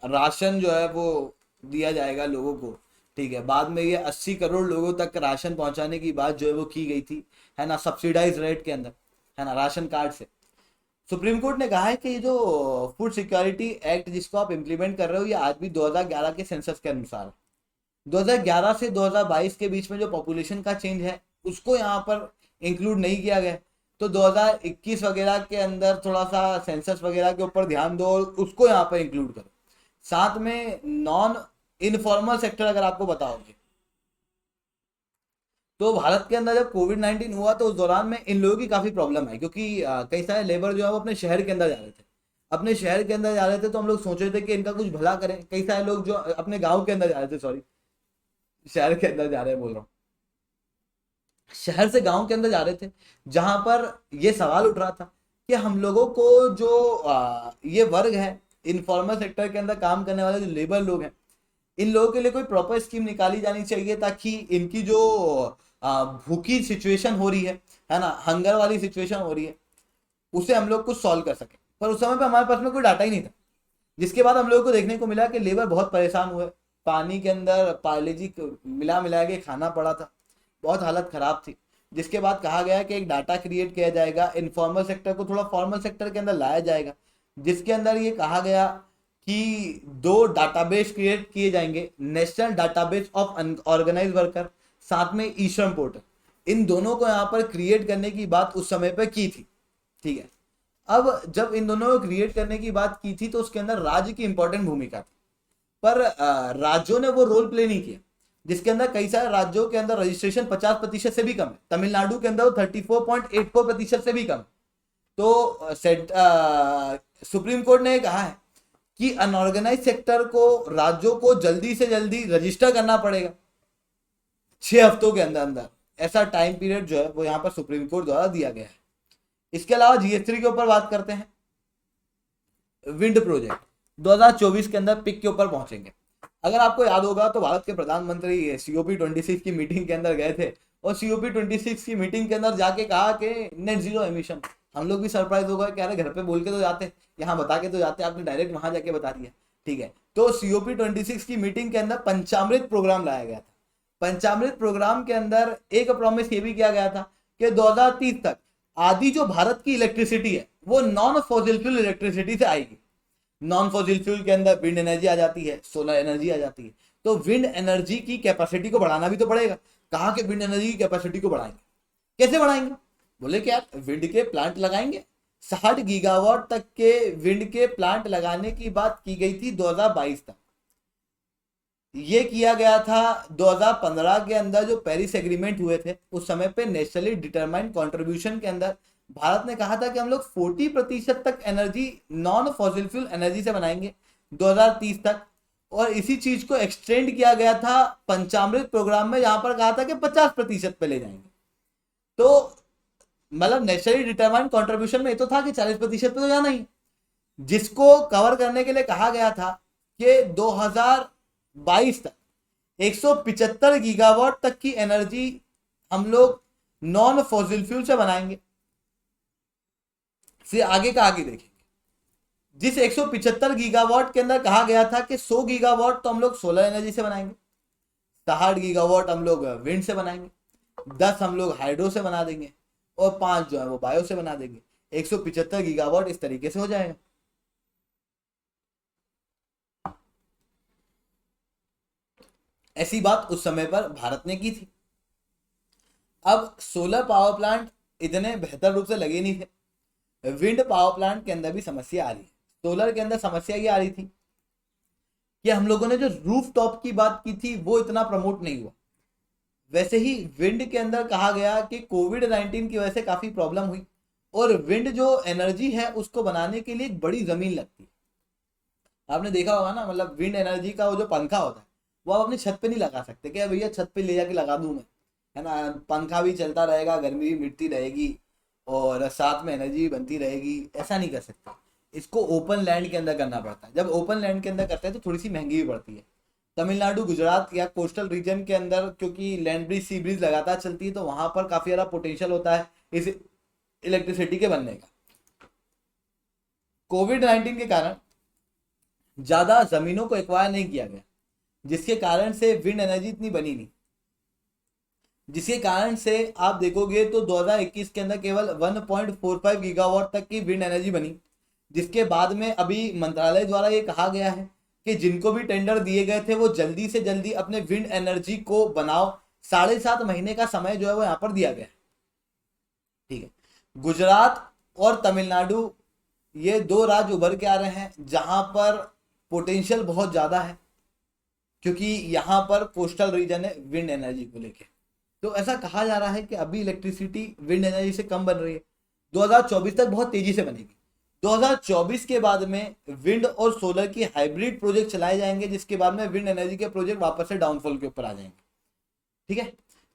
राशन जो है वो दिया जाएगा लोगों को, ठीक है। बाद में ये 80 करोड़ लोगों तक राशन पहुंचाने की बात जो है वो की गई थी, है ना, सब्सिडाइज रेट के अंदर, है ना, राशन कार्ड से। सुप्रीम कोर्ट ने कहा है कि ये जो फूड सिक्योरिटी एक्ट जिसको आप इम्प्लीमेंट कर रहे हो ये आज भी 2011 के सेंसस के अनुसार, 2011 से 2022 के बीच में जो पॉपुलेशन का चेंज है उसको यहाँ पर इंक्लूड नहीं किया गया। तो 2021 वगैरह के अंदर थोड़ा सा सेंसस वगैरह के ऊपर ध्यान दो और उसको यहाँ पर इंक्लूड करो। साथ में नॉन इनफॉर्मल सेक्टर अगर आपको बताओगे तो भारत के अंदर जब कोविड-19 हुआ तो उस दौरान में इन लोगों की काफी प्रॉब्लम आई, क्योंकि कई सारे लेबर जो है वो अपने शहर के अंदर जा रहे थे। अपने शहर के अंदर जा रहे थे तो हम लोग सोच रहे थे कि इनका कुछ भला करें। कई सारे लोग जो अपने गांव के अंदर जा रहे थे, सॉरी, शहर के अंदर जा रहे हैं बोल रहा हूँ, शहर से गांव के अंदर जा रहे थे, जहां पर ये सवाल उठ रहा था कि हम लोगों को जो ये वर्ग है, इनफॉर्मल सेक्टर के अंदर काम करने वाले जो लेबर लोग हैं, इन लोगों के लिए कोई प्रॉपर स्कीम निकाली जानी चाहिए ताकि इनकी जो भूखी सिचुएशन हो रही है ना, हंगर वाली सिचुएशन हो रही है, उसे हम लोग कुछ सॉल्व कर सके। पर उस समय पे हमारे पास में कोई डाटा ही नहीं था, जिसके बाद हम लोगों को देखने को मिला कि लेबर बहुत परेशान हुए। पानी के अंदर पार्ले जी मिला मिला के खाना पड़ा था, बहुत हालत खराब थी। जिसके बाद कहा गया कि एक डाटा क्रिएट किया जाएगा, इनफॉर्मल सेक्टर को थोड़ा फॉर्मल सेक्टर के अंदर लाया जाएगा, जिसके अंदर ये कहा गया कि 2 डाटाबेस क्रिएट किए जाएंगे, national database of organise worker, साथ में ई श्रम पोर्टल। इन दोनों को यहाँ पर क्रिएट करने की बात उस समय पर की थी, ठीक है। अब जब इन दोनों को क्रिएट करने की बात की थी तो उसके अंदर राज्य की इंपॉर्टेंट भूमिका थी, पर राज्यों ने वो रोल प्ले नहीं किया, जिसके अंदर कई सारे राज्यों के अंदर रजिस्ट्रेशन 50% से भी कम है। तमिलनाडु के अंदर 34.84% से भी कम। तो सुप्रीम कोर्ट ने कहा है कि अनऑर्गेनाइज सेक्टर को राज्यों को जल्दी से जल्दी रजिस्टर करना पड़ेगा 6 हफ्तों के अंदर अंदर। ऐसा टाइम पीरियड जो है वो यहाँ पर सुप्रीम कोर्ट द्वारा दिया गया है। इसके अलावा जीएस3 के ऊपर बात करते हैं। विंड प्रोजेक्ट 2024 के अंदर पिक के ऊपर पहुंचेंगे। अगर आपको याद होगा तो भारत के प्रधानमंत्री COP26 की मीटिंग के अंदर गए थे और COP26 की मीटिंग के अंदर जाके कहा कि नेट जीरो एमिशन। हम लोग भी सरप्राइज हो गए, कह रहे घर पे बोल के तो जाते, यहाँ बता के तो जाते, आपने डायरेक्ट वहां जाके बता दिया, ठीक है। तो COP26 की मीटिंग के अंदर पंचामृत प्रोग्राम लाया गया था। पंचामृत प्रोग्राम के अंदर एक प्रॉमिस ये भी किया गया था कि 2030 तक आधी जो भारत की इलेक्ट्रिसिटी है वो नॉन फॉसिल फ्यूल इलेक्ट्रिसिटी से आएगी। नॉन फॉसिल फ्यूल के अंदर विंड एनर्जी आ जाती है, सोलर एनर्जी आ जाती है। तो विंड एनर्जी की कैपेसिटी को बढ़ाना भी तो पड़ेगा। कहा कि विंड एनर्जी की कैपेसिटी को बढ़ाएंगे, कैसे बढ़ाएंगे? बोले कि आप विंड के प्लांट लगाएंगे। 60 गीगावाट तक के विंड के प्लांट लगाने की बात की गई थी 2022 तक। ये किया गया था 2015 के अंदर जो पेरिस एग्रीमेंट हुए थे, उस समय पे नेशनली डिटरमाइंड कंट्रीब्यूशन के अंदर भारत ने कहा था कि हम लोग 40% तक energy non fossil fuel energy से बनाएंगे 2030 तक। और इसी चीज को एक्सटेंड किया गया था पंचामृत प्रोग्राम में, जहां पर कहा था कि 50% पे ले जाएंगे। तो मतलब नेशनली डिटरमाइंड कंट्रीब्यूशन में ये तो था कि 40% पे तो जाना ही, जिसको कवर करने के लिए कहा गया था कि 2022 तक 175 गीगावाट तक की एनर्जी हम लोग नॉन फॉसिल फ्यूल से बनाएंगे। फिर आगे का आगे देखेंगे। जिस 175 गीगावाट के अंदर कहा गया था कि 100 गीगावाट तो हम लोग सोलर एनर्जी से बनाएंगे, 60 गीगावाट हम लोग विंड से बनाएंगे, 10 हम लोग हाइड्रो से बना देंगे और 5 जो है वो बायो से बना देंगे। 175 गीगावाट इस तरीके से हो जाएगा। ऐसी बात उस समय पर भारत ने की थी। अब सोलर पावर प्लांट इतने बेहतर रूप से लगे नहीं थे। विंड पावर प्लांट के अंदर भी समस्या आ रही है। सोलर के अंदर समस्या ये आ रही थी कि हम लोगों ने जो रूफ टॉप की बात की थी वो इतना प्रमोट नहीं हुआ। वैसे ही विंड के अंदर कहा गया कि कोविड-19 की वजह से काफी प्रॉब्लम हुई और विंड जो एनर्जी है उसको बनाने के लिए एक बड़ी जमीन लगती है। आपने देखा होगा ना, मतलब विंड एनर्जी का वो जो पंखा होता है वो आप अपनी छत पे नहीं लगा सकते क्या भैया छत पे ले जाके लगा दूं मैं, है ना, पंखा भी चलता रहेगा, गर्मी भी मिटती रहेगी और साथ में एनर्जी भी बनती रहेगी। ऐसा नहीं कर सकते, इसको ओपन लैंड के अंदर करना पड़ता है। जब ओपन लैंड के अंदर करते हैं तो थोड़ी सी महंगी भी पड़ती है। तमिलनाडु, गुजरात या कोस्टल रीजन के अंदर क्योंकि लैंड ब्रिज सी ब्रिज लगातार चलती है तो वहां पर काफी ज्यादा पोटेंशियल होता है इस इलेक्ट्रिसिटी के बनने का। कोविड-19 के कारण ज्यादा जमीनों को एक्वायर नहीं किया गया, जिसके कारण से विंड एनर्जी इतनी बनी नहीं। जिसके कारण से आप देखोगे तो 2021 के अंदर केवल 1.45 गीगावाट तक की विंड एनर्जी बनी, जिसके बाद में अभी मंत्रालय द्वारा ये कहा गया है कि जिनको भी टेंडर दिए गए थे वो जल्दी से जल्दी अपने विंड एनर्जी को बनाओ। 7.5 महीने का समय जो है वो यहाँ पर दिया गया है, ठीक है। गुजरात और तमिलनाडु ये 2 राज्य उभर के आ रहे हैं जहां पर पोटेंशियल बहुत ज्यादा है, क्योंकि यहाँ पर कोस्टल रीजन है विंड एनर्जी को लेके। तो ऐसा कहा जा रहा है कि अभी इलेक्ट्रिसिटी विंड एनर्जी से कम बन रही है, 2024 तक बहुत तेजी से बनेगी। 2024 के बाद में विंड और सोलर की हाइब्रिड प्रोजेक्ट चलाए जाएंगे, जिसके बाद में विंड एनर्जी के प्रोजेक्ट वापस से डाउनफॉल के ऊपर आ जाएंगे। ठीक है,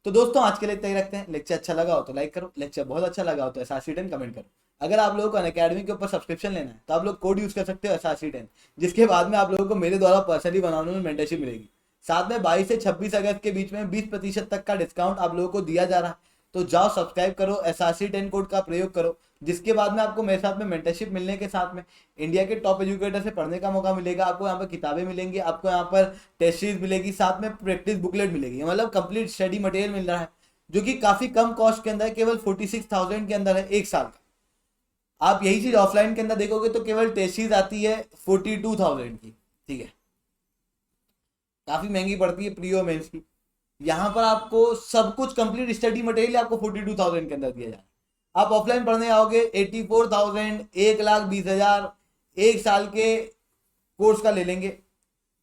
तो दोस्तों आज के लिए इतना ही रखते हैं। लेक्चर अच्छा लगा हो तो लाइक करो, लेक्चर बहुत अच्छा लगा हो तो SRC10 कमेंट करो। अगर आप लोगों को अनअकैडमी के ऊपर सब्सक्रिप्शन लेना है तो आप लोग कोड यूज कर सकते हो SRC10, जिसके बाद में आप लोगों को मेरे द्वारा पर्सनली बनाने में मेंटरशिप मिलेगी। साथ में 22 से 26 अगस्त के बीच में 20% तक का डिस्काउंट आप लोगों को दिया जा रहा है। तो जाओ सब्सक्राइब करो, SRC10 कोड का प्रयोग करो, जिसके बाद में आपको मेरे साथ में मेंटरशिप मिलने के साथ में इंडिया के टॉप एजुकेटर से पढ़ने का मौका मिलेगा। आपको यहाँ पर किताबें मिलेंगी, आपको यहाँ पर टेस्ट सीरीज मिलेगी, साथ में प्रैक्टिस बुकलेट मिलेगी, मतलब कंप्लीट स्टडी मटेरियल मिल रहा है, जो कि काफी कम कॉस्ट के अंदर है, केवल 46,000 के अंदर है एक साल का। आप यही चीज ऑफलाइन के अंदर देखोगे तो केवल टेस्ट सीरीज आती है 42,000 की। ठीक है, काफी महंगी पड़ती है प्री और मेंस की। यहाँ पर आपको सब कुछ कंप्लीट स्टडी मटेरियल आपको 42,000 के अंदर दिया जाए। आप ऑफलाइन पढ़ने आओगे 84,000, 1,20,000 एक साल के कोर्स का ले लेंगे,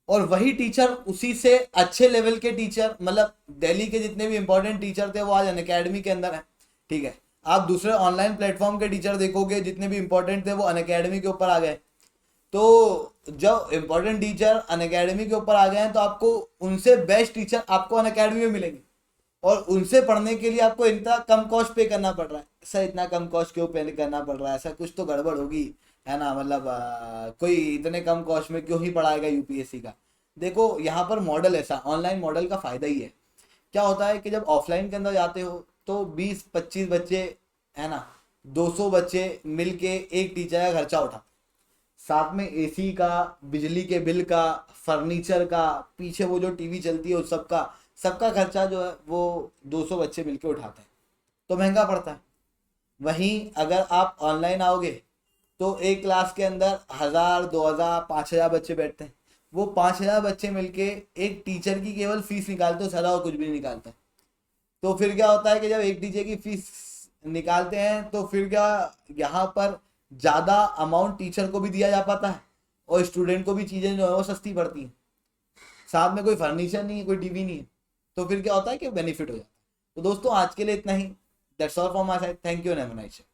और वही टीचर उसी से अच्छे लेवल के टीचर, मतलब दिल्ली के जितने भी इंपॉर्टेंट टीचर थे वो आज अनअकैडमी के अंदर है। ठीक है, आप दूसरे ऑनलाइन प्लेटफॉर्म के टीचर देखोगे जितने भी इंपॉर्टेंट थे वो अनअकैडमी के ऊपर आ गए। तो जब इंपॉर्टेंट टीचर अनअकैडमी के ऊपर आ गए हैं तो आपको उनसे बेस्ट टीचर आपको अनअकैडमी में मिलेंगे, और उनसे पढ़ने के लिए आपको इतना कम कॉस्ट पे करना पड़ रहा है। सर इतना कम कॉस्ट क्यों पे करना पड़ रहा है, ऐसा कुछ तो गड़बड़ होगी, है ना, मतलब कोई इतने कम कॉस्ट में क्यों ही पढ़ाएगा यूपीएससी का। देखो यहाँ पर मॉडल ऐसा, ऑनलाइन मॉडल का फायदा ही है। क्या होता है कि जब ऑफलाइन के अंदर जाते हो तो 20-25 बच्चे, है ना, 200 बच्चे मिलके एक टीचर का खर्चा उठा, साथ में एसी का, बिजली के बिल का, फर्नीचर का, पीछे वो जो टीवी चलती है उस सबका खर्चा जो है वो 200 बच्चे मिलके उठाते हैं, तो महंगा पड़ता है। वहीं अगर आप ऑनलाइन आओगे तो एक क्लास के अंदर 1,000, 2,000, 5,000 बच्चे बैठते हैं, वो 5,000 बच्चे मिलके एक टीचर की केवल फीस निकालते हो, सारा और कुछ भी नहीं निकालते। तो फिर क्या होता है कि जब एक टीचर की फीस निकालते हैं तो फिर क्या, यहाँ पर ज़्यादा अमाउंट टीचर को भी दिया जा पाता है और स्टूडेंट को भी चीज़ें जो है वो सस्ती पड़ती हैं, साथ में कोई फर्नीचर नहीं है, कोई टीवी नहीं है, तो फिर क्या होता है कि बेनिफिट हो जाता है। तो दोस्तों आज के लिए इतना ही। That's all from my side, thank you and have a nice day.